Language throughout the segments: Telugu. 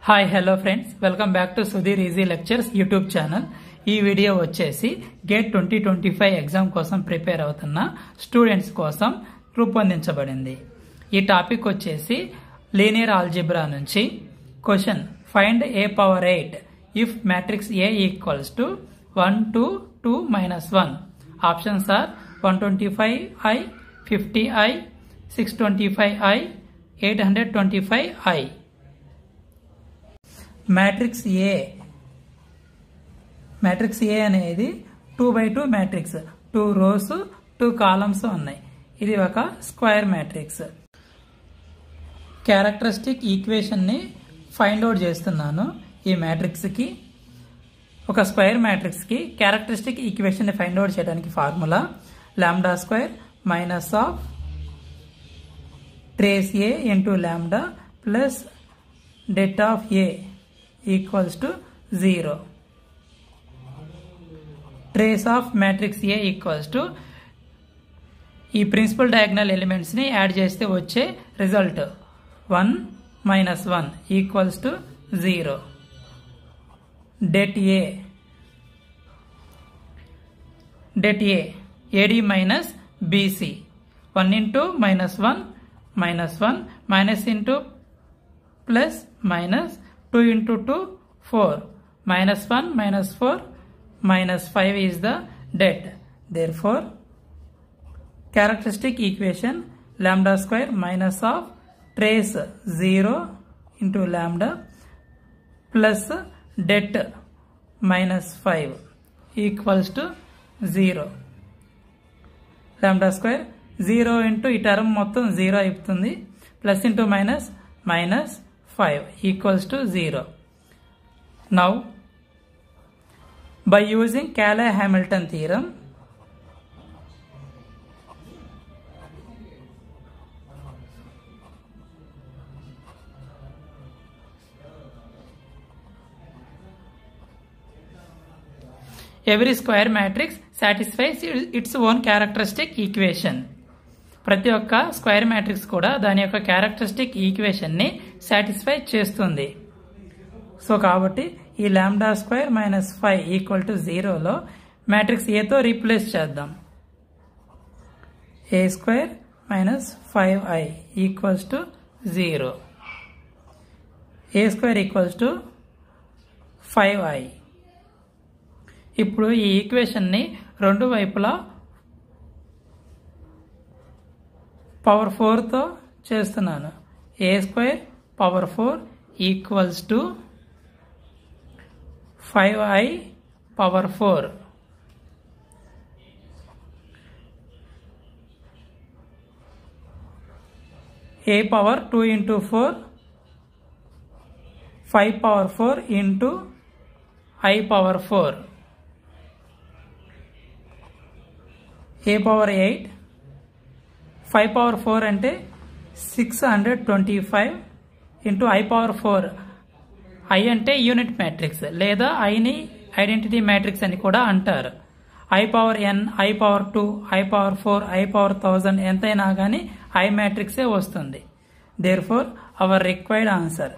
Hi hello friends, welcome back to Sudheer easy lectures YouTube channel. ఈ వీడియో వచ్చేసి గేట్ 2025 ఎగ్జామ్ కోసం ప్రిపేర్ అవుతున్న స్టూడెంట్స్ కోసం రూపొందించబడింది. ఈ టాపిక్ వచ్చేసి లీనియర్ ఆల్జిబ్రా నుంచి question find a power 8 if matrix A equals to 1 2 2 minus 1. Options are 125i, 50i, 625i, 825i. Matrix ఏ అనేది 2x2 మ్యాట్రిక్స్, 2 రోస్ 2 కాలమ్స్ ఉన్నాయి. ఇది ఒక స్క్వేర్ మ్యాట్రిక్స్. క్యారెక్టరిస్టిక్ ఈక్వేషన్ ని ఫైండ్ అవుట్ చేస్తున్నాను. ఈ మ్యాట్రిక్స్ కి, ఒక స్క్వేర్ మ్యాట్రిక్స్ కి క్యారెక్టరిస్టిక్ ఈక్వేషన్ ని ఫైండ్ అవుట్ చేయడానికి formula lambda square minus of trace A into lambda plus det of A equals to 0. Trace of matrix A equals to ఈ ప్రిన్సిపల్ డయాగ్నల్ ఎలిమెంట్స్ ని యాడ్ చేస్తే వచ్చే result 1 minus 1 equals to 0. Det A AD minus BC 1 into minus 1 minus 1 minus into plus minus 2 into 2 4 minus 1 minus 4 minus 5 is the det. Therefore characteristic equation lambda square minus of trace 0 into lambda plus det minus 5 equals to 0. lambda square 0 into ఈ టర్మ్ మొత్తం 0 అయిపోతుంది. Plus into minus minus 5 equals to 0. Now, by using Cayley-Hamilton theorem, every square matrix satisfies its own characteristic equation. ప్రతి ఒక్క స్క్వేర్ మ్యాట్రిక్స్ కూడా దాని యొక్క క్యారెక్టరిస్టిక్ ఈక్వేషన్ ని సాటిస్ఫై చేస్తుంది. సో కాబట్టి ఈ lambda square minus 5 equal to 0లో మ్యాట్రిక్స్ ఏతో రీప్లేస్ చేద్దాం. A square minus 5i equals to 0. A square equals to 5i. ఇప్పుడు ఈ ఈక్వేషన్ ని రెండు వైపులా పవర్ 4 తో చేస్తున్నాను. A square power 4 equals to 5i power 4. A power 2 into 4 5 power 4 into i power 4. A power 8 5 power 4 అంటే 625 ఇంటూ i పవర్ 4. i అంటే యూనిట్ మ్యాట్రిక్స్ లేదా iని ఐడెంటిటీ మ్యాట్రిక్స్ అని కూడా అంటారు. i power n, i power 2, i power 4, i power 1000 ఎంతైనా కానీ i మ్యాట్రిక్సే వస్తుంది. Therefore our required answer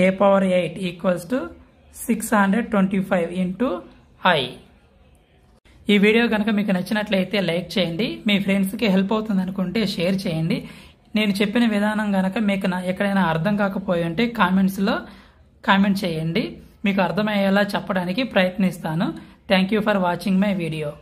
a power 8 equals to 625 into i. ఈ వీడియో కనుక మీకు నచ్చినట్లయితే లైక్ చేయండి. మీ ఫ్రెండ్స్కి హెల్ప్ అవుతుంది అనుకుంటే షేర్ చేయండి. నేను చెప్పిన విధానం కనుక మీకు ఎక్కడైనా అర్థం కాకపోయి ఉంటే కామెంట్స్లో కామెంట్ చేయండి. మీకు అర్థమయ్యేలా చెప్పడానికి ప్రయత్నిస్తాను. Thank you for watching my video.